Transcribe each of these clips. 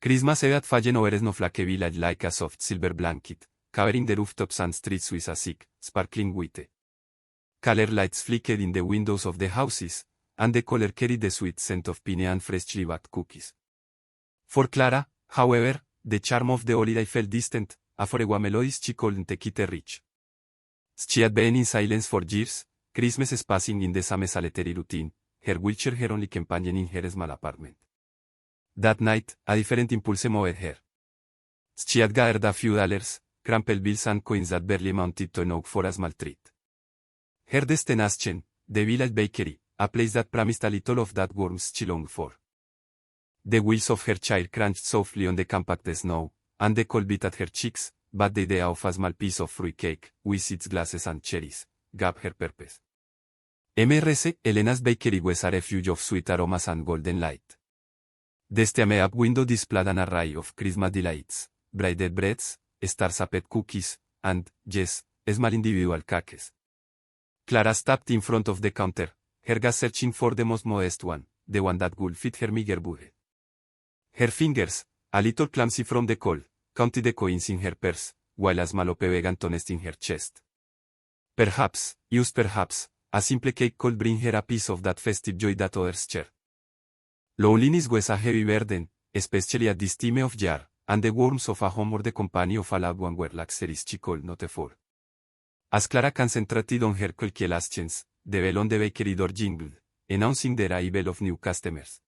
Christmas Eve at Fallen over Snowflake Village like a soft silver blanket, covering the rooftops and streets with a thick, sparkling white. Color lights flickered in the windows of the houses, and the color carried the sweet scent of pine and freshly baked cookies. For Clara, however, the charm of the holiday felt distant, for a melodies she couldn't take it reach. She had been in silence for years, Christmas is passing in the same solitary routine, her wheelchair her only companion in her small apartment. That night, a different impulse moved her. She had gathered a few dollars, crumpled bills and coins that barely amounted to enough for a small treat. Her destination, the village bakery, a place that promised a little of that warmth she longed for. The wheels of her chair crunched softly on the compact snow, and the cold beat at her cheeks, but the idea of a small piece of fruit cake, with its glasses and cherries, gave her purpose. MRC, Elena's bakery was a refuge of sweet aromas and golden light. The steamed-up window displayed an array of Christmas delights, braided breads, star-shaped cookies, and, yes, small individual cakes. Clara stopped in front of the counter, her gaze searching for the most modest one, the one that would fit her meager budget. Her fingers, a little clumsy from the cold, counted the coins in her purse, while a small opaque began to nest in her chest. Perhaps, just perhaps, a simple cake could bring her a piece of that festive joy that others share. Loneliness was a heavy burden, especially at this time of year, and the warmth of a home or the company of a loved one were luxuries she could not afford. As Clara concentrated on her calculations, the bell on the bakery door jingled, announcing the arrival of new customers.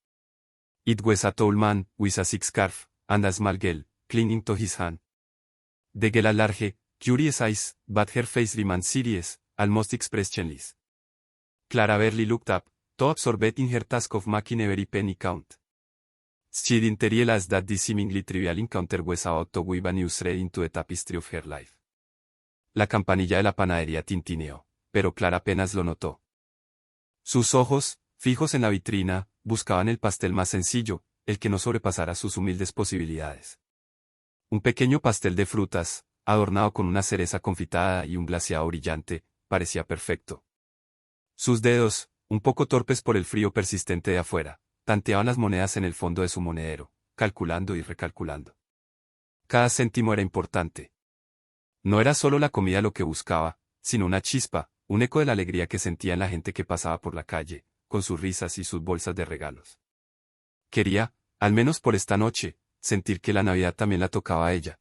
It was a tall man, with a silk scarf, and a small girl, clinging to his hand. The girl had large, curious eyes, but her face remained serious, almost expressionless. Clara barely looked up, too absorbed in her task of making every penny count. She didn't realize that this seemingly trivial encounter was about to weave a new thread into the tapestry of her life. La campanilla de la panadería tintineó, pero Clara apenas lo notó. Sus ojos, fijos en la vitrina, buscaban el pastel más sencillo, el que no sobrepasara sus humildes posibilidades. Un pequeño pastel de frutas, adornado con una cereza confitada y un glaseado brillante, parecía perfecto. Sus dedos, un poco torpes por el frío persistente de afuera, tanteaban las monedas en el fondo de su monedero, calculando y recalculando. Cada céntimo era importante. No era solo la comida lo que buscaba, sino una chispa, un eco de la alegría que sentía en la gente que pasaba por la calle, con sus risas y sus bolsas de regalos. Quería, al menos por esta noche, sentir que la Navidad también la tocaba a ella.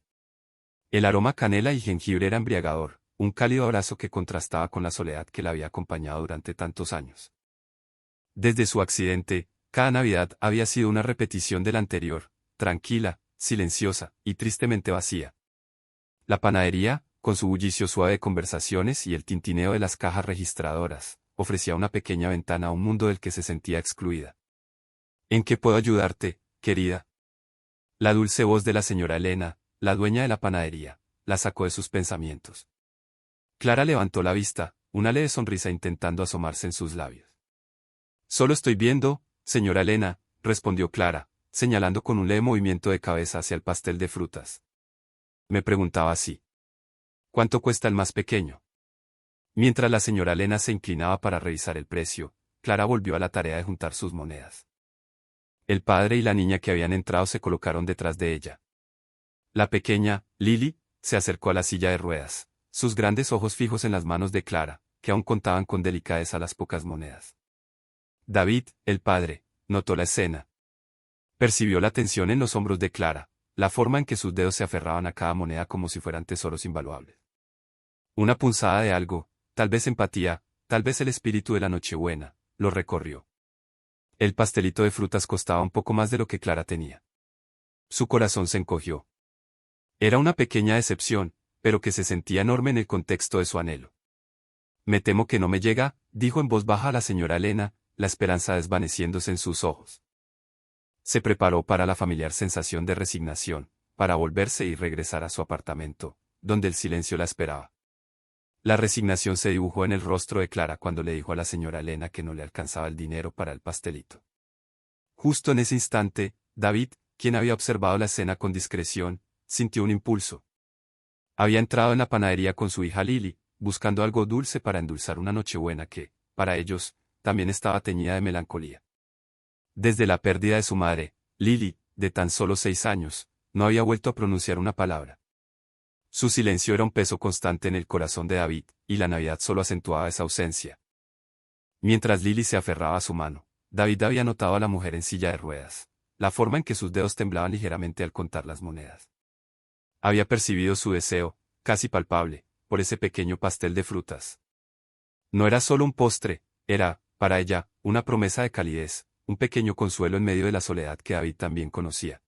El aroma a canela y jengibre era embriagador, un cálido abrazo que contrastaba con la soledad que la había acompañado durante tantos años. Desde su accidente, cada Navidad había sido una repetición de la anterior, tranquila, silenciosa y tristemente vacía. La panadería, con su bullicio suave de conversaciones y el tintineo de las cajas registradoras, ofrecía una pequeña ventana a un mundo del que se sentía excluida. ¿En qué puedo ayudarte, querida? La dulce voz de la señora Elena, la dueña de la panadería, la sacó de sus pensamientos. Clara levantó la vista, una leve sonrisa intentando asomarse en sus labios. Solo estoy viendo, señora Elena, respondió Clara, señalando con un leve movimiento de cabeza hacia el pastel de frutas. Me preguntaba así. ¿Cuánto cuesta el más pequeño? Mientras la señora Elena se inclinaba para revisar el precio, Clara volvió a la tarea de juntar sus monedas. El padre y la niña que habían entrado se colocaron detrás de ella. La pequeña, Lily, se acercó a la silla de ruedas, sus grandes ojos fijos en las manos de Clara, que aún contaban con delicadeza las pocas monedas. David, el padre, notó la escena. Percibió la tensión en los hombros de Clara, la forma en que sus dedos se aferraban a cada moneda como si fueran tesoros invaluables. Una punzada de algo, tal vez empatía, tal vez el espíritu de la Nochebuena, lo recorrió. El pastelito de frutas costaba un poco más de lo que Clara tenía. Su corazón se encogió. Era una pequeña decepción, pero que se sentía enorme en el contexto de su anhelo. Me temo que no me llega, dijo en voz baja a la señora Elena, la esperanza desvaneciéndose en sus ojos. Se preparó para la familiar sensación de resignación, para volverse y regresar a su apartamento, donde el silencio la esperaba. La resignación se dibujó en el rostro de Clara cuando le dijo a la señora Elena que no le alcanzaba el dinero para el pastelito. Justo en ese instante, David, quien había observado la escena con discreción, sintió un impulso. Había entrado en la panadería con su hija Lily, buscando algo dulce para endulzar una Nochebuena que, para ellos, también estaba teñida de melancolía. Desde la pérdida de su madre, Lily, de tan solo 6 años, no había vuelto a pronunciar una palabra. Su silencio era un peso constante en el corazón de David, y la Navidad solo acentuaba esa ausencia. Mientras Lily se aferraba a su mano, David había notado a la mujer en silla de ruedas, la forma en que sus dedos temblaban ligeramente al contar las monedas. Había percibido su deseo, casi palpable, por ese pequeño pastel de frutas. No era solo un postre, era, para ella, una promesa de calidez, un pequeño consuelo en medio de la soledad que David también conocía.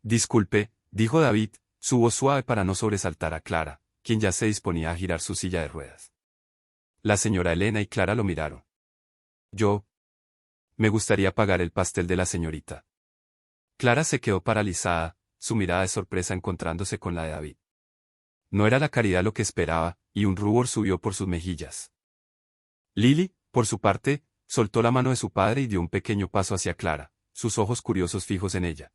Disculpe, dijo David, su voz suave para no sobresaltar a Clara, quien ya se disponía a girar su silla de ruedas. La señora Elena y Clara lo miraron. Me gustaría pagar el pastel de la señorita. Clara se quedó paralizada, su mirada de sorpresa encontrándose con la de David. No era la caridad lo que esperaba, y un rubor subió por sus mejillas. Lily, por su parte, soltó la mano de su padre y dio un pequeño paso hacia Clara, sus ojos curiosos fijos en ella.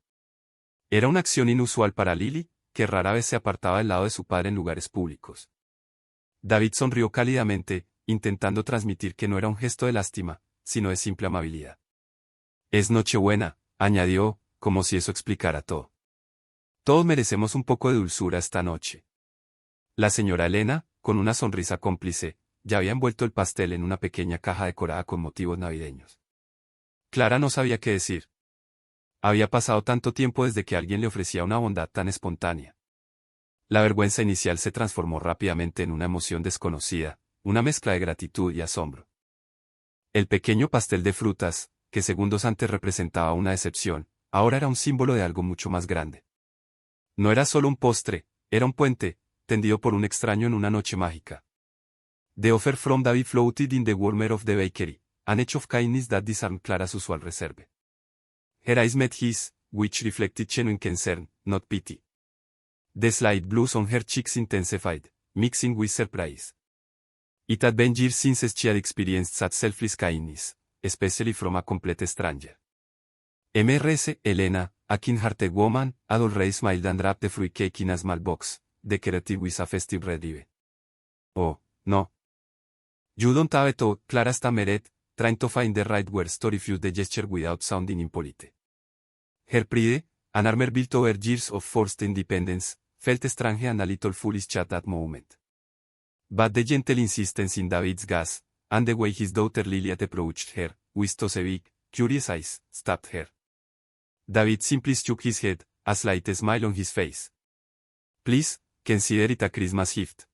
Era una acción inusual para Lily, que rara vez se apartaba del lado de su padre en lugares públicos. David sonrió cálidamente, intentando transmitir que no era un gesto de lástima, sino de simple amabilidad. Es Nochebuena, añadió, como si eso explicara todo. Todos merecemos un poco de dulzura esta noche. La señora Elena, con una sonrisa cómplice, ya había envuelto el pastel en una pequeña caja decorada con motivos navideños. Clara no sabía qué decir. Había pasado tanto tiempo desde que alguien le ofrecía una bondad tan espontánea. La vergüenza inicial se transformó rápidamente en una emoción desconocida, una mezcla de gratitud y asombro. El pequeño pastel de frutas, que segundos antes representaba una decepción, ahora era un símbolo de algo mucho más grande. No era solo un postre, era un puente, tendido por un extraño en una noche mágica. The offer from David floated in the warmer of the bakery, an act of kindness that disarmed Clara's usual reserve. Her eyes met his, which reflected genuine concern, not pity. The slight blush on her cheeks intensified, mixing with surprise. It had been years since she had experienced such selfless kindness, especially from a complete stranger. Mrs. Elena, a kind-hearted woman, had already smiled and wrapped the fruit cake in a small box, decorated with a festive red ribbon. Oh, no. You don't have to, Clara stammered, trying to find the right words to refuse the gesture without sounding impolite. Her pride, an armor built over years of forced independence, felt strange and a little foolish at that moment. But the gentle insistence in David's gaze, and the way his daughter Lilith approached her, with those big, curious eyes, stopped her. David simply shook his head, a slight smile on his face. Please, consider it a Christmas gift.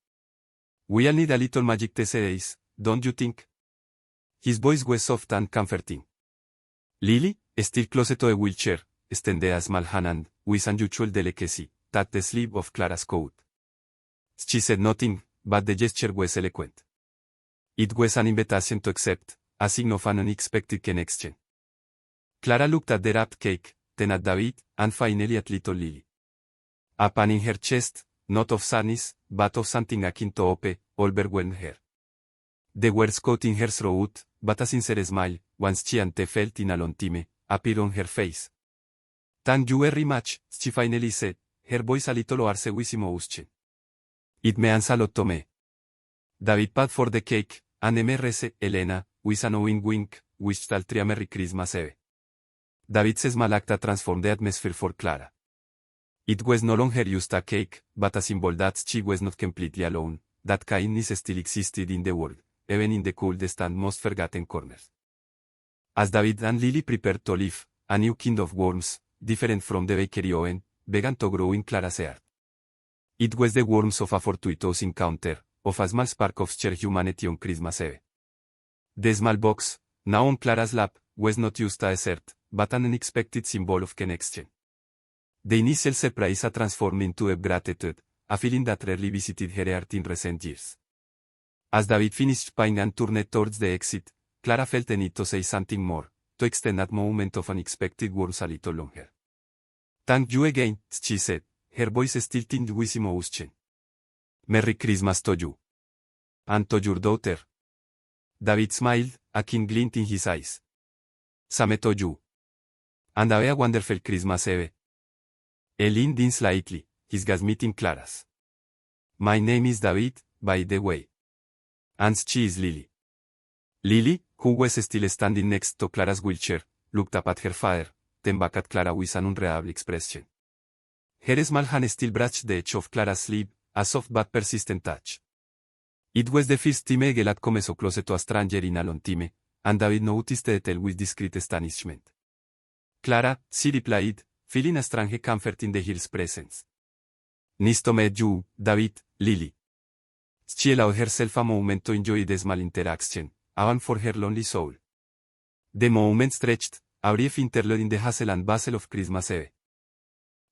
We all need a little magic these days, don't you think? His voice was soft and comforting. Lily, still close to the wheelchair, extended a small hand and, with unusual delicacy, touched the sleeve of Clara's coat. She said nothing, but the gesture was eloquent. It was an invitation to accept, a sign of an unexpected connection. Clara looked at the wrapped cake, then at David, and finally at little Lily. A pain in her chest, not of sadness, but of something akin to hope, overwhelmed her. The words caught in her throat, but a sincere smile, once she and felt in a long time, appeared on her face. Thank you very much, she finally said, her voice a little hoarse with emotion. It means a lot to me. David paid for the cake, and Mrs. Elena, with a knowing wink, wished all three a Merry Christmas Eve. David's small act transformed the atmosphere for Clara. It was no longer just a cake, but a symbol that she was not completely alone, that kindness still existed in the world, even in the coldest and most forgotten corners. As David and Lily prepared to leave, a new kind of warmth, different from the bakery oven, began to grow in Clara's heart. It was the warmth of a fortuitous encounter, of a small spark of shared humanity on Christmas Eve. The small box, now on Clara's lap, was not just a dessert, but an unexpected symbol of connection. The initial surprise had transformed into deep gratitude, a feeling that rarely visited her heart in recent years. As David finished paying and turned towards the exit, Clara felt the need to say something more, to extend that moment of unexpected warmth a little longer. Thank you again, she said, her voice still tinged with emotion. Merry Christmas to you. And to your daughter. David smiled, a keen glint in his eyes. Same to you. And have a wonderful Christmas Eve. He leaned in slightly, his gaze meeting Clara's. My name is David, by the way. And she is Lily. Lily, who was still standing next to Clara's wheelchair, looked up at her father, then back at Clara with an unreadable expression. Her small hand still brushed the edge of Clara's sleeve, a soft but persistent touch. It was the first time Egel had come so close to a stranger in a long time, and David noticed the detail with discreet astonishment. Clara, she replied, feeling a strange comfort in the girl's presence. Nice to meet you, David, Lily. She allowed herself a moment to enjoy the small interaction, even for her lonely soul. The moment stretched, a brief interlude in the hustle and bustle of Christmas Eve.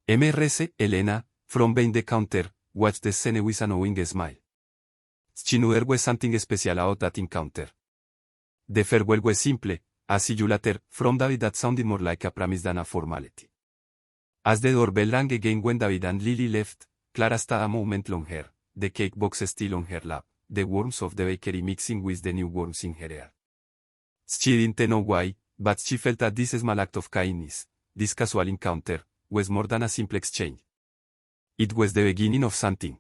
Mrs. Elena, from behind the counter, watched the scene with a knowing smile. She knew there was something special about that encounter. The farewell was simple, a see you later, from David that sounded more like a promise than a formality. As the doorbell rang again when David and Lily left, Clara stood a moment longer, the cake box still on her lap, the warmth of the bakery mixing with the new warmth in her air. She didn't know why, but she felt that this small act of kindness, this casual encounter, was more than a simple exchange. It was the beginning of something.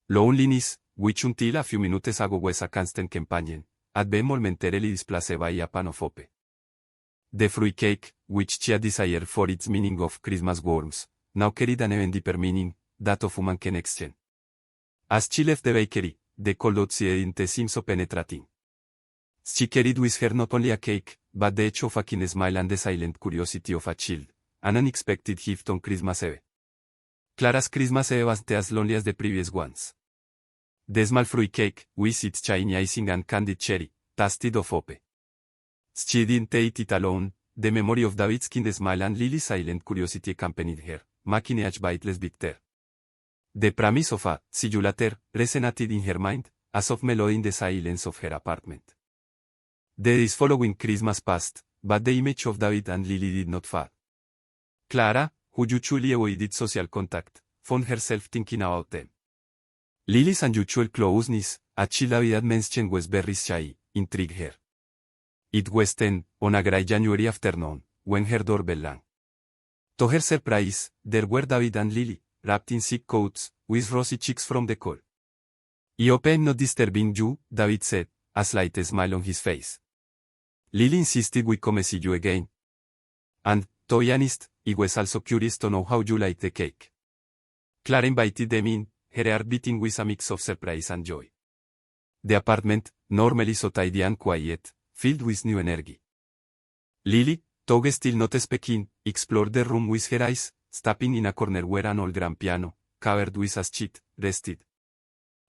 Loneliness, which until a few minutes ago was a constant companion, had been momentarily displaced by a pan of hope. The fruitcake, which she had desired for its meaning of Christmas warmth, now carried an even deeper meaning, that of human connection. As she left the bakery, the cold outside didn't seem so penetrating. She carried with her not only a cake, but the edge of a keen smile and the silent curiosity of a child, an unexpected gift on Christmas Eve. Clara's Christmas Eve wasn't as lonely as the previous ones. The small fruitcake, with its shiny icing and candied cherry, tasted of hope. She didn't eat it alone, the memory of David's kind smile and Lily's silent curiosity accompanied her, making each bite less bitter. The promise of a "see you later" resonated in her mind, a soft melody in the silence of her apartment. The days following Christmas passed, but the image of David and Lily did not fade. Clara, who usually avoided social contact, found herself thinking about them. Lily's unusual closeness, a child David had mentioned was very shy, intrigued her. It was then, on a grey January afternoon, when her doorbell rang. To her surprise, there were David and Lily, wrapped in thick coats, with rosy cheeks from the cold. "I hope I'm not disturbing you," David said, a slight smile on his face. Lily insisted we come see you again. And, to be honest, I was also curious to know how you like the cake. Clara invited them in, her heart beating with a mix of surprise and joy. The apartment, normally so tidy and quiet, filled with new energy. Lily, though still not speaking, explored the room with her eyes, stopping in a corner where an old grand piano, covered with a sheet, rested.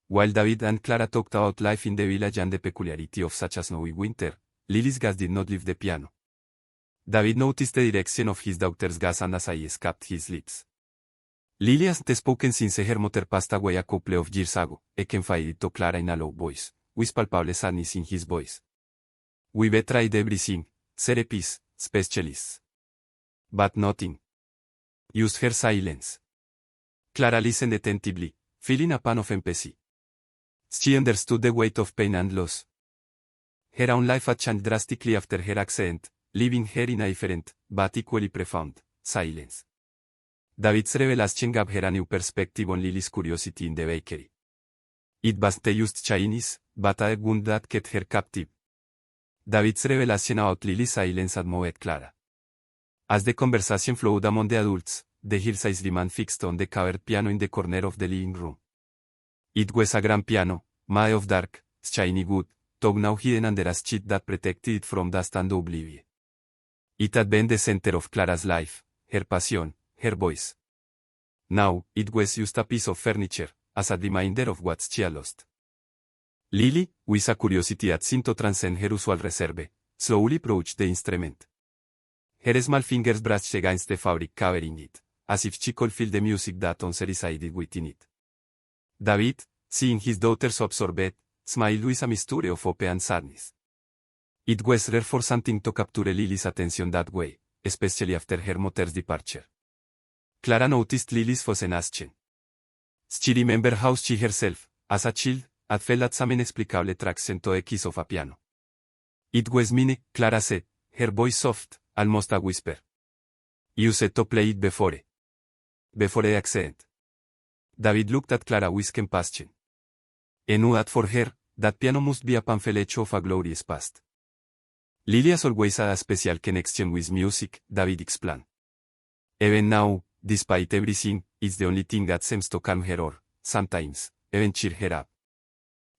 While David and Clara talked about life in the village and the peculiarity of such a snowy winter, Lily's gaze did not leave the piano. David noticed the direction of his daughter's gaze and a sigh escaped his lips. Lily hadn't spoken since her mother passed away a couple of years ago, he confided to Clara in a low voice, with palpable sadness in his voice. "We've tried everything, therapies, specialists. But nothing." Used her silence. Clara listened attentively, feeling a pang of empathy. She understood the weight of pain and loss. Her own life had changed drastically after her accident, leaving her in a different, but equally profound, silence. David's revelation gave her a new perspective on Lily's curiosity in the bakery. It wasn't just shyness, but a wound that kept her captive. David's revelation about Lily's silence had moved Clara. As the conversation flowed among the adults, the girl's eyes remained fixed on the covered piano in the corner of the living room. It was a grand piano, made of dark, shiny wood, though now hidden under a sheet that protected it from dust and oblivion. It had been the center of Clara's life, her passion, her voice. Now, it was just a piece of furniture, as a reminder of what she had lost. Lily, with a curiosity that seemed to transcend her usual reserve, slowly approached the instrument. Her small fingers brushed against the fabric covering it, as if she could feel the music that once resided within it. David, seeing his daughter so absorbed, smiled with a mixture of hope and sadness. It was rare for something to capture Lily's attention that way, especially after her mother's departure. Clara noticed Lily's fascination. She remembered how she herself, as a child, had felt at some inexplicable attraction to the keys of a piano. "It was mine," Clara said, her voice soft, almost a whisper. "You said to play it before the accident." David looked at Clara with compassion. He knew that for her, that piano must be a pamphlet of a glorious past. Lily has always had a special connection with music, David explained. Even now, despite everything, it's the only thing that seems to calm her or, sometimes, even cheer her up.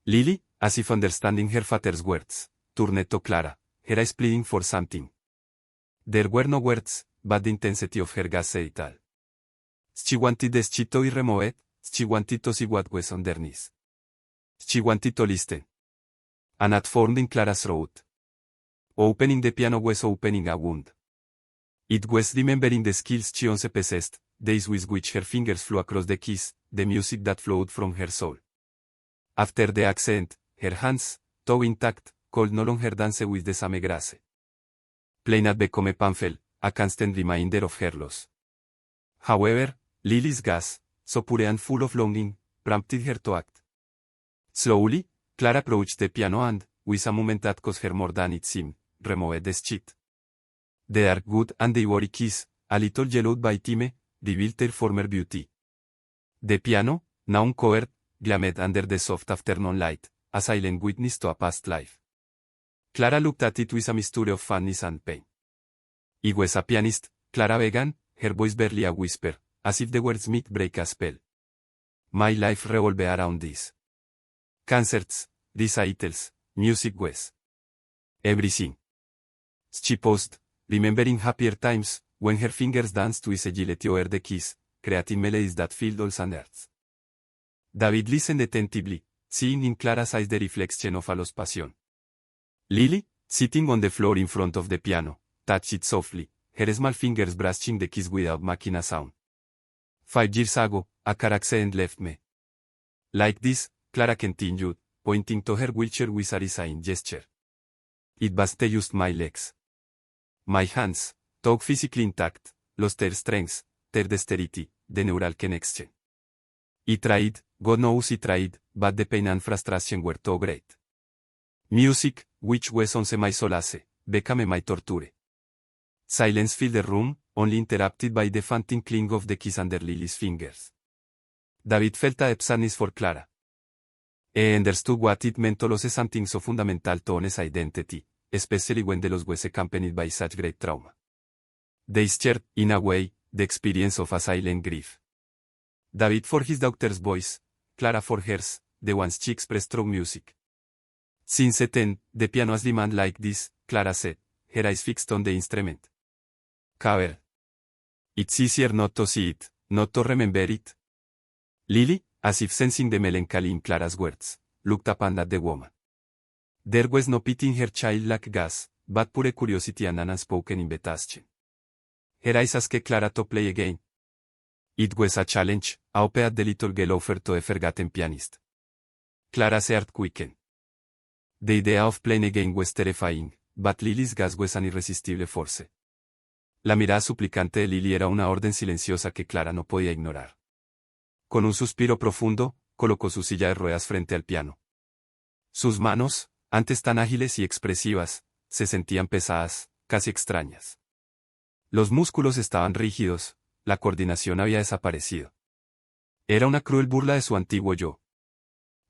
Lily, as if understanding her father's words, turned to Clara, her eyes pleading for something. There were no words, but the intensity of her gaze said it all. She wanted the sheet to be removed, she wanted to see what was underneath. She wanted to listen. A knot formed in Clara's throat. Opening the piano was opening a wound. It was remembering the skills she once possessed, days with which her fingers flew across the keys, the music that flowed from her soul. After the accident, her hands, though intact, could no longer dance with the same grace. Plain had become painful, a constant reminder of her loss. However, Lily's gaze, so pure and full of longing, prompted her to act. Slowly, Clara approached the piano and, with a movement that cost her more than it seemed, removed the sheet. The dark wood and the ivory keys, a little yellowed by time, revealed their former beauty. The piano, now uncovered, gleamed under the soft afternoon light, a silent witness to a past life. Clara looked at it with a mixture of fondness and pain. It was a pianist, Clara began, her voice barely a whisper, as if the words might break a spell. My life revolved around this. Concerts, recitals, music was everything. She paused, remembering happier times, when her fingers danced with agility over the keys, creating melodies that filled halls and earths. David listened attentively, seeing in Clara's eyes the reflection of a lost passion. Lily, sitting on the floor in front of the piano, touched it softly, her small fingers brushing the keys without making a sound. 5 years ago, a car accident left me. Like this, Clara continued, pointing to her wheelchair with a resigned gesture. It was just my legs. My hands, though physically intact, lost their strength, their dexterity, the neural connection. I tried, God knows I tried, but the pain and frustration were too great. Music, which was once my solace, became my torture. Silence filled the room, only interrupted by the faint tinkling of the keys under Lily's fingers. David felt a deep sadness for Clara. He understood what it meant to lose something so fundamental to one's identity, especially when the loss was accompanied by such great trauma. They shared, in a way, the experience of a silent grief. David for his daughter's voice, Clara for hers, the ones she expressed through music. Since then, the piano has demand like this, Clara said, her eyes fixed on the instrument. Caber. It's easier not to see it, not to remember it. Lily, as if sensing the melancholy in Clara's words, looked up and at the woman. There was no pity in her childlike gaze, but pure curiosity and an unspoken invitation. Her eyes asked Clara to play again. It was a challenge, a hope that the little girl offered to a forgotten pianist. Clara's heart quickened. The idea of playing again was terrifying, but Lily's gaze was an irresistible force. La mirada suplicante de Lily era una orden silenciosa que Clara no podía ignorar. Con un suspiro profundo, colocó su silla de ruedas frente al piano. Sus manos, antes tan ágiles y expresivas, se sentían pesadas, casi extrañas. Los músculos estaban rígidos, la coordinación había desaparecido. Era una cruel burla de su antiguo yo.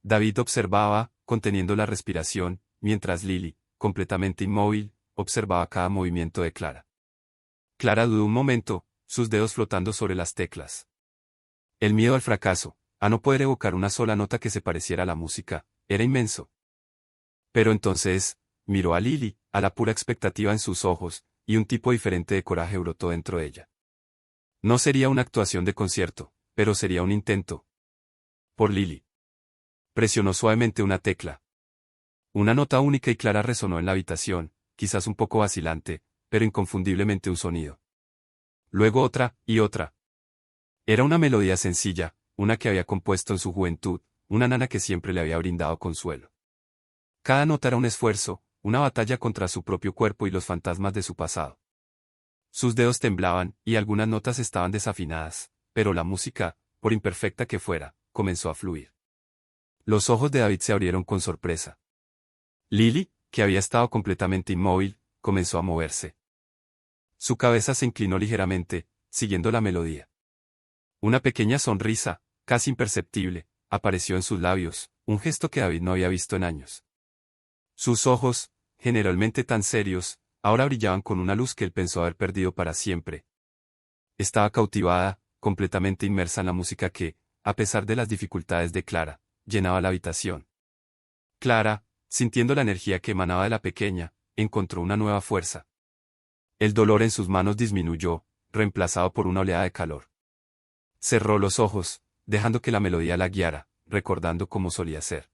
David observaba, conteniendo la respiración, mientras Lily, completamente inmóvil, observaba cada movimiento de Clara. Clara dudó un momento, sus dedos flotando sobre las teclas. El miedo al fracaso, a no poder evocar una sola nota que se pareciera a la música, era inmenso. Pero entonces, miró a Lily, a la pura expectativa en sus ojos, y un tipo diferente de coraje brotó dentro de ella. No sería una actuación de concierto, pero sería un intento. Por Lily. Presionó suavemente una tecla. Una nota única y clara resonó en la habitación, quizás un poco vacilante, pero inconfundiblemente un sonido. Luego otra, y otra. Era una melodía sencilla, una que había compuesto en su juventud, una nana que siempre le había brindado consuelo. Cada nota era un esfuerzo, una batalla contra su propio cuerpo y los fantasmas de su pasado. Sus dedos temblaban, y algunas notas estaban desafinadas, pero la música, por imperfecta que fuera, comenzó a fluir. Los ojos de David se abrieron con sorpresa. Lily, que había estado completamente inmóvil, comenzó a moverse. Su cabeza se inclinó ligeramente, siguiendo la melodía. Una pequeña sonrisa, casi imperceptible, apareció en sus labios, un gesto que David no había visto en años. Sus ojos, generalmente tan serios, ahora brillaban con una luz que él pensó haber perdido para siempre. Estaba cautivada, completamente inmersa en la música que, a pesar de las dificultades de Clara, llenaba la habitación. Clara, sintiendo la energía que emanaba de la pequeña, encontró una nueva fuerza. El dolor en sus manos disminuyó, reemplazado por una oleada de calor. Cerró los ojos, dejando que la melodía la guiara, recordando cómo solía ser.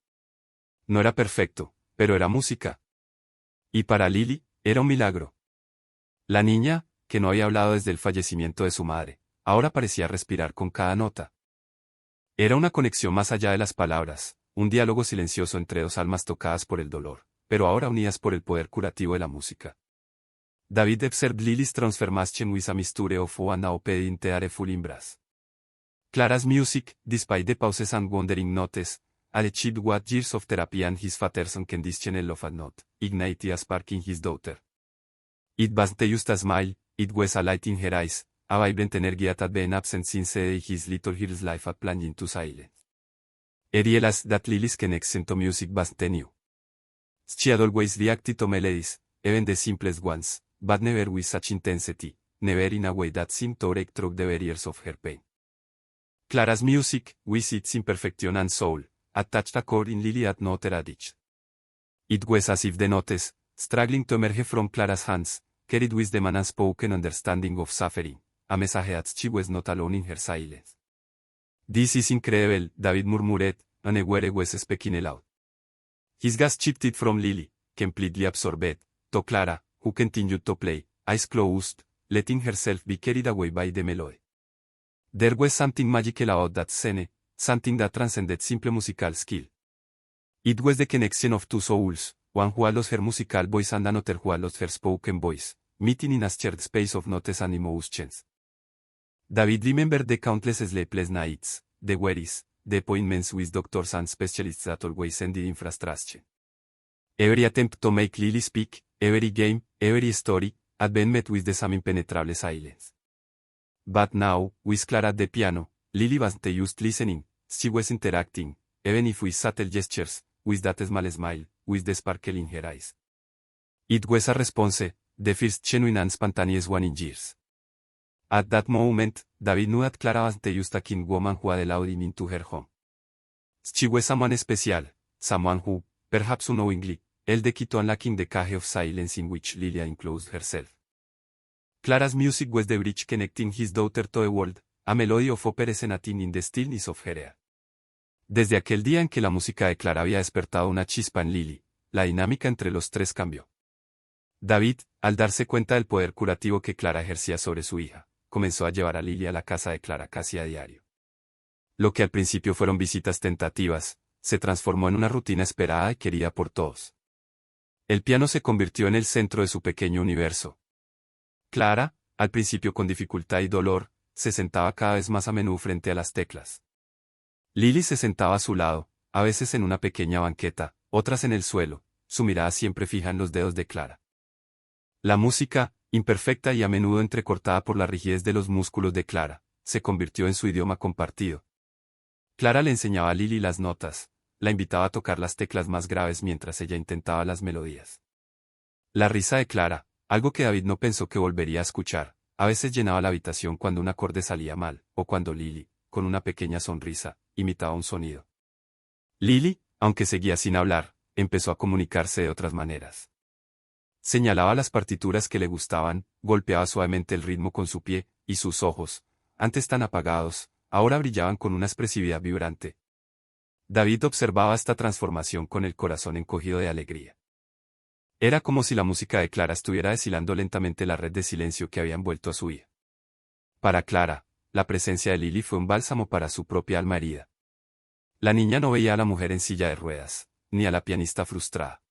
No era perfecto, pero era música. Y para Lily, era un milagro. La niña, que no había hablado desde el fallecimiento de su madre, ahora parecía respirar con cada nota. Era una conexión más allá de las palabras, un diálogo silencioso entre dos almas tocadas por el dolor, pero ahora unidas por el poder curativo de la música. David observed Lily's transformation with a misture of one open teare full imbras. Clara's music, despite the pauses and wandering notes, achieved what years of therapy and his father's unconditional love had not, ignited a spark in his daughter. It wasn't just a smile, it was a light in her eyes, a vibrant energy that had been absent since his little girl's life had plunged into silence. He realized that Lily's connection to music wasn't new. She had always reacted to melodies, even the simplest ones, but never with such intensity, never in a way that seemed to break through the barriers of her pain. Clara's music, with its imperfection and soul, attached a chord in Lily that no other had reached. It was as if the notes, struggling to emerge from Clara's hands, carried with them an unspoken understanding of suffering, a message that she was not alone in her silence. This is incredible, David murmured, unaware he was speaking aloud. His gaze shifted from Lily, completely absorbed, to Clara, who continued to play, eyes closed, letting herself be carried away by the melody. There was something magical about that scene, something that transcended simple musical skill. It was the connection of two souls, one who had lost her musical voice and another who had lost her spoken voice, meeting in a shared space of notes and emotions. David remembered the countless sleepless nights, the worries, the appointments with doctors and specialists that always ended in frustration. Every attempt to make Lily speak, every game, every story, had been met with the same impenetrable silence. But now, with Clara at the piano, Lily wasn't just listening, she was interacting, even if with subtle gestures, with that small smile, with the sparkle in her eyes. It was a response, the first genuine and spontaneous one in years. At that moment, David knew that Clara wasn't just a kind woman who had allowed him into her home. She was someone special, someone who, perhaps unknowingly, held the key to unlocking the cage of silence in which Lily enclosed herself. Clara's music was the bridge connecting his daughter to the world, a melody of opera resonating in the stillness of her air. Desde aquel día en que la música de Clara había despertado una chispa en Lily, la dinámica entre los tres cambió. David, al darse cuenta del poder curativo que Clara ejercía sobre su hija, comenzó a llevar a Lily a la casa de Clara casi a diario. Lo que al principio fueron visitas tentativas, se transformó en una rutina esperada y querida por todos. El piano se convirtió en el centro de su pequeño universo. Clara, al principio con dificultad y dolor, se sentaba cada vez más a menudo frente a las teclas. Lily se sentaba a su lado, a veces en una pequeña banqueta, otras en el suelo, su mirada siempre fija en los dedos de Clara. La música, imperfecta y a menudo entrecortada por la rigidez de los músculos de Clara, se convirtió en su idioma compartido. Clara le enseñaba a Lily las notas, la invitaba a tocar las teclas más graves mientras ella intentaba las melodías. La risa de Clara, algo que David no pensó que volvería a escuchar, a veces llenaba la habitación cuando un acorde salía mal, o cuando Lily, con una pequeña sonrisa, imitaba un sonido. Lily, aunque seguía sin hablar, empezó a comunicarse de otras maneras. Señalaba las partituras que le gustaban, golpeaba suavemente el ritmo con su pie, y sus ojos, antes tan apagados, ahora brillaban con una expresividad vibrante. David observaba esta transformación con el corazón encogido de alegría. Era como si la música de Clara estuviera deshilando lentamente la red de silencio que había envuelto a su hija. Para Clara, la presencia de Lily fue un bálsamo para su propia alma herida. La niña no veía a la mujer en silla de ruedas, ni a la pianista frustrada.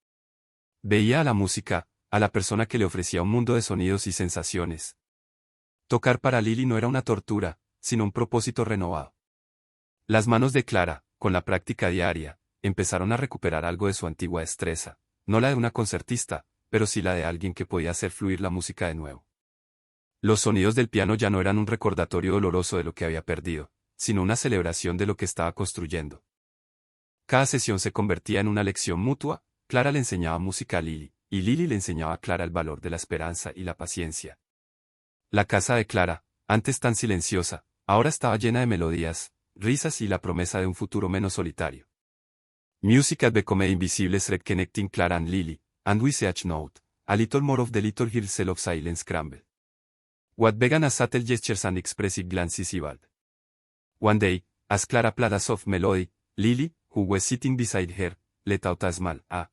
Veía a la música, a la persona que le ofrecía un mundo de sonidos y sensaciones. Tocar para Lily no era una tortura, sino un propósito renovado. Las manos de Clara, con la práctica diaria, empezaron a recuperar algo de su antigua destreza, no la de una concertista, pero sí la de alguien que podía hacer fluir la música de nuevo. Los sonidos del piano ya no eran un recordatorio doloroso de lo que había perdido, sino una celebración de lo que estaba construyendo. Cada sesión se convertía en una lección mutua, Clara le enseñaba música a Lily, y Lily le enseñaba a Clara el valor de la esperanza y la paciencia. La casa de Clara, antes tan silenciosa, ahora estaba llena de melodías, risas y la promesa de un futuro menos solitario. Music had become invisible thread connecting Clara and Lily, and with each note, a little more of the little circle of silence crumbled. What began as subtle gestures and expressive glances evolved. One day, as Clara played a soft melody, Lily, who was sitting beside her, let out a small ah.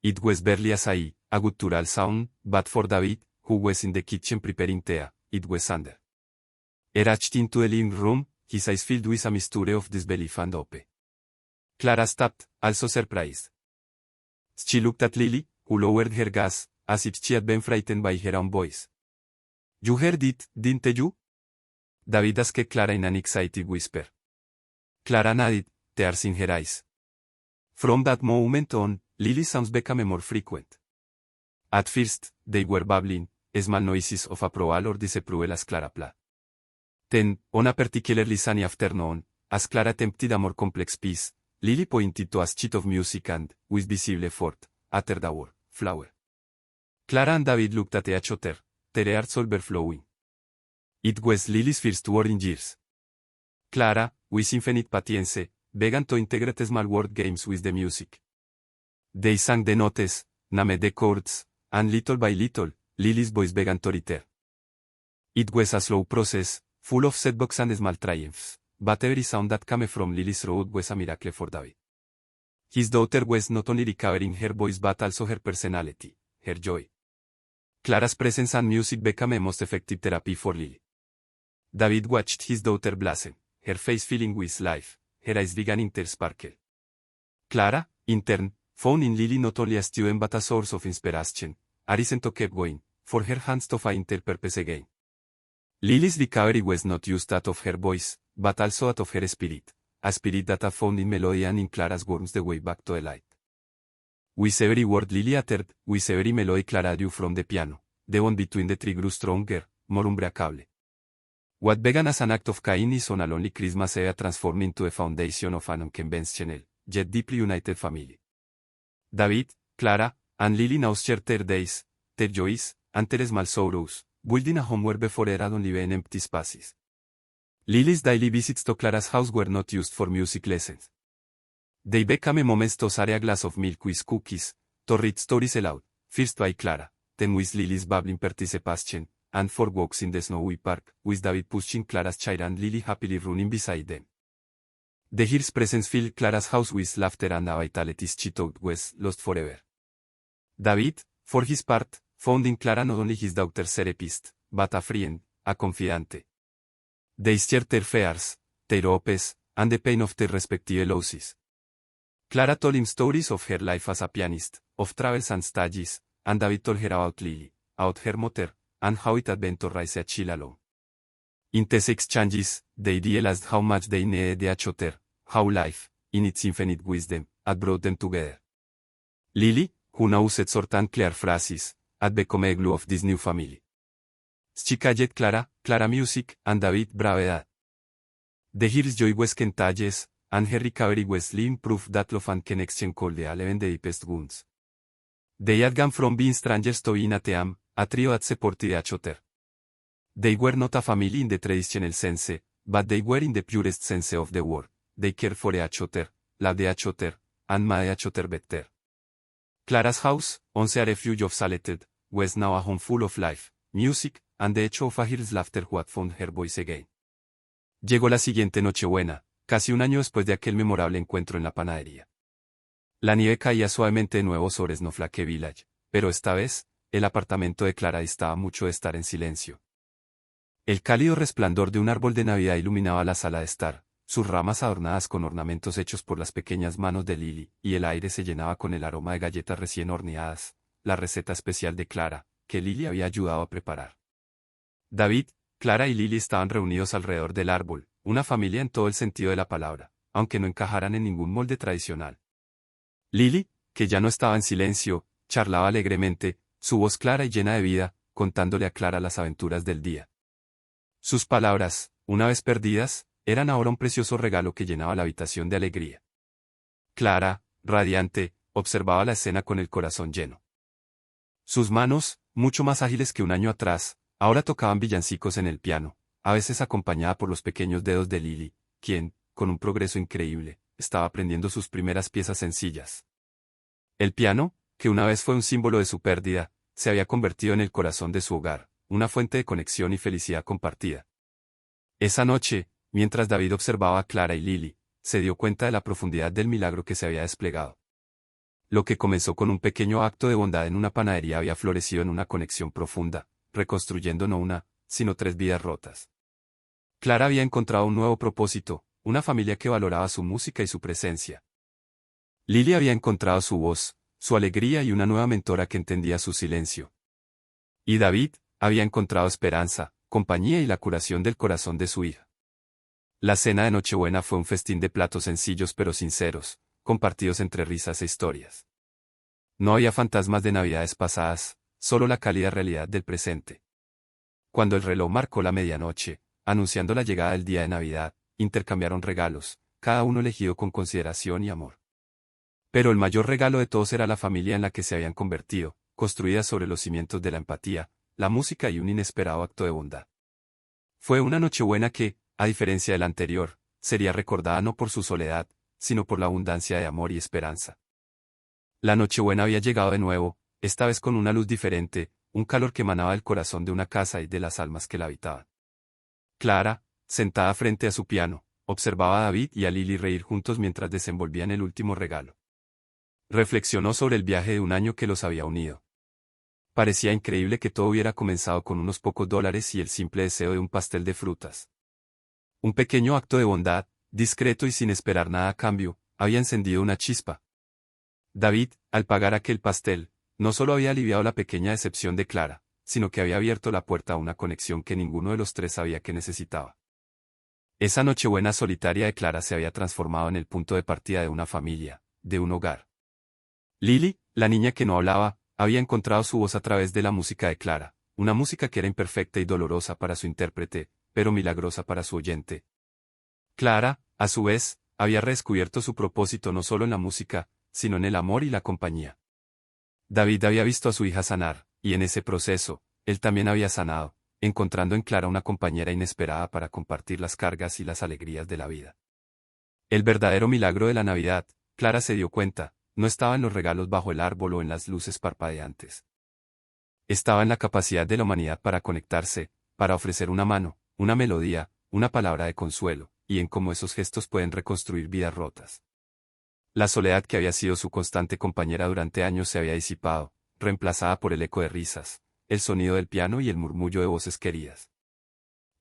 It was barely a guttural sound, but for David, who was in the kitchen preparing tea, it was thunder. He rushed into the living room, his eyes filled with a mixture of disbelief and hope. Clara stopped, also surprised. She looked at Lily, who lowered her gaze, as if she had been frightened by her own voice. You heard it, didn't you? David asked Clara in an excited whisper. Clara nodded, tears in her eyes. From that moment on, Lily's sounds became more frequent. At first, they were babbling, small noises of approval or disapproval as Clara played. Then, on a particularly sunny afternoon, as Clara attempted a more complex piece, Lily pointed to a sheet of music and, with visible effort, uttered the word, flower. Clara and David looked at each other, their hearts overflowing. It was Lily's first word in years. Clara, with infinite patience, began to integrate small word games with the music. They sang the notes, named the chords, and little by little, Lily's voice began to return. It was a slow process, full of setbacks and small triumphs, but every sound that came from Lily's throat was a miracle for David. His daughter was not only recovering her voice but also her personality, her joy. Clara's presence and music became a most effective therapy for Lily. David watched his daughter blossom, her face filling with life, her eyes beginning to sparkle. Clara, in turn, found in Lily not only a student but a source of inspiration, a reason to keep going, for her hands to find their purpose again. Lily's recovery was not just that of her voice, but also that of her spirit, a spirit that had found in melody and in Clara's words the way back to the light. With every word Lily uttered, with every melody Clara drew from the piano, the bond between the three grew stronger, more unbreakable. What began as an act of kindness on a lonely Christmas Eve transformed into the foundation of an unconventional, yet deeply united family. David, Clara, and Lily now shared their days, their joys, and their small sorrows, building a home where before era only been empty spaces. Lily's daily visits to Clara's house were not used for music lessons. They became moments to share a glass of milk with cookies, to read stories aloud, first by Clara, then with Lily's babbling participation, and for walks in the snowy park, with David pushing Clara's chair and Lily happily running beside them. The hear's presence filled Clara's house with laughter and a vitality she thought was lost forever. David, for his part, found in Clara not only his daughter's therapist, but a friend, a confidante. They shared their fears, their hopes, and the pain of their respective losses. Clara told him stories of her life as a pianist, of travels and stages, and David told her about Lily, about her mother, and how it had been to raise a child alone. In these exchanges, they realized how much they needed each other, how life, in its infinite wisdom, had brought them together. Lily, who now said short and clear phrases, had become a glue of this new family. She called Clara, Clara Music, and David Bravedad. The hear's joy was contagious, and her recovery was living proof that love and connection could heal even the deepest wounds. They had gone from being strangers to being a team, a trio that supported each other. They were not a family in the traditional sense, but they were in the purest sense of the word. They cared for each other, loved each other, and made each other better. Clara's house, once a refuge of solitude, was now a home full of life, music, and the echo of a hear's laughter who had found her voice again. Llegó la siguiente Nochebuena, casi un año después de aquel memorable encuentro en la panadería. La nieve caía suavemente de nuevo sobre Snowflake Village, pero esta vez, el apartamento de Clara distaba mucho de estar en silencio. El cálido resplandor de un árbol de Navidad iluminaba la sala de estar, sus ramas adornadas con ornamentos hechos por las pequeñas manos de Lily, y el aire se llenaba con el aroma de galletas recién horneadas, la receta especial de Clara, que Lily había ayudado a preparar. David, Clara y Lily estaban reunidos alrededor del árbol, una familia en todo el sentido de la palabra, aunque no encajaran en ningún molde tradicional. Lily, que ya no estaba en silencio, charlaba alegremente, su voz clara y llena de vida, contándole a Clara las aventuras del día. Sus palabras, una vez perdidas, eran ahora un precioso regalo que llenaba la habitación de alegría. Clara, radiante, observaba la escena con el corazón lleno. Sus manos, mucho más ágiles que un año atrás, ahora tocaban villancicos en el piano, a veces acompañada por los pequeños dedos de Lily, quien, con un progreso increíble, estaba aprendiendo sus primeras piezas sencillas. El piano, que una vez fue un símbolo de su pérdida, se había convertido en el corazón de su hogar, una fuente de conexión y felicidad compartida. Esa noche, mientras David observaba a Clara y Lily, se dio cuenta de la profundidad del milagro que se había desplegado. Lo que comenzó con un pequeño acto de bondad en una panadería había florecido en una conexión profunda, reconstruyendo no una, sino 3 vidas rotas. Clara había encontrado un nuevo propósito, una familia que valoraba su música y su presencia. Lily había encontrado su voz, su alegría y una nueva mentora que entendía su silencio. Y David había encontrado esperanza, compañía y la curación del corazón de su hija. La cena de Nochebuena fue un festín de platos sencillos pero sinceros, compartidos entre risas e historias. No había fantasmas de navidades pasadas, solo la cálida realidad del presente. Cuando el reloj marcó la medianoche, anunciando la llegada del día de Navidad, intercambiaron regalos, cada uno elegido con consideración y amor. Pero el mayor regalo de todos era la familia en la que se habían convertido, construida sobre los cimientos de la empatía, la música y un inesperado acto de bondad. Fue una Nochebuena que, a diferencia de la anterior, sería recordada no por su soledad, sino por la abundancia de amor y esperanza. La Nochebuena había llegado de nuevo, esta vez con una luz diferente, un calor que emanaba del corazón de una casa y de las almas que la habitaban. Clara, sentada frente a su piano, observaba a David y a Lily reír juntos mientras desenvolvían el último regalo. Reflexionó sobre el viaje de un año que los había unido. Parecía increíble que todo hubiera comenzado con unos pocos dólares y el simple deseo de un pastel de frutas. Un pequeño acto de bondad, discreto y sin esperar nada a cambio, había encendido una chispa. David, al pagar aquel pastel, no solo había aliviado la pequeña decepción de Clara, sino que había abierto la puerta a una conexión que ninguno de los tres sabía que necesitaba. Esa Nochebuena solitaria de Clara se había transformado en el punto de partida de una familia, de un hogar. Lily, la niña que no hablaba, había encontrado su voz a través de la música de Clara, una música que era imperfecta y dolorosa para su intérprete, pero milagrosa para su oyente. Clara, a su vez, había redescubierto su propósito no solo en la música, sino en el amor y la compañía. David había visto a su hija sanar, y en ese proceso, él también había sanado, encontrando en Clara una compañera inesperada para compartir las cargas y las alegrías de la vida. El verdadero milagro de la Navidad, Clara se dio cuenta, no estaba en los regalos bajo el árbol o en las luces parpadeantes. Estaba en la capacidad de la humanidad para conectarse, para ofrecer una mano, una melodía, una palabra de consuelo, y en cómo esos gestos pueden reconstruir vidas rotas. La soledad que había sido su constante compañera durante años se había disipado, reemplazada por el eco de risas, el sonido del piano y el murmullo de voces queridas.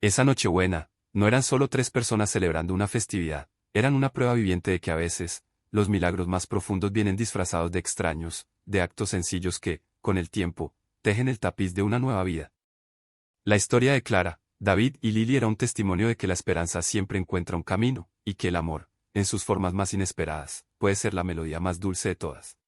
Esa Nochebuena, no eran solo 3 personas celebrando una festividad, eran una prueba viviente de que a veces, los milagros más profundos vienen disfrazados de extraños, de actos sencillos que, con el tiempo, tejen el tapiz de una nueva vida. La historia de Clara, David y Lily era un testimonio de que la esperanza siempre encuentra un camino, y que el amor, en sus formas más inesperadas, puede ser la melodía más dulce de todas.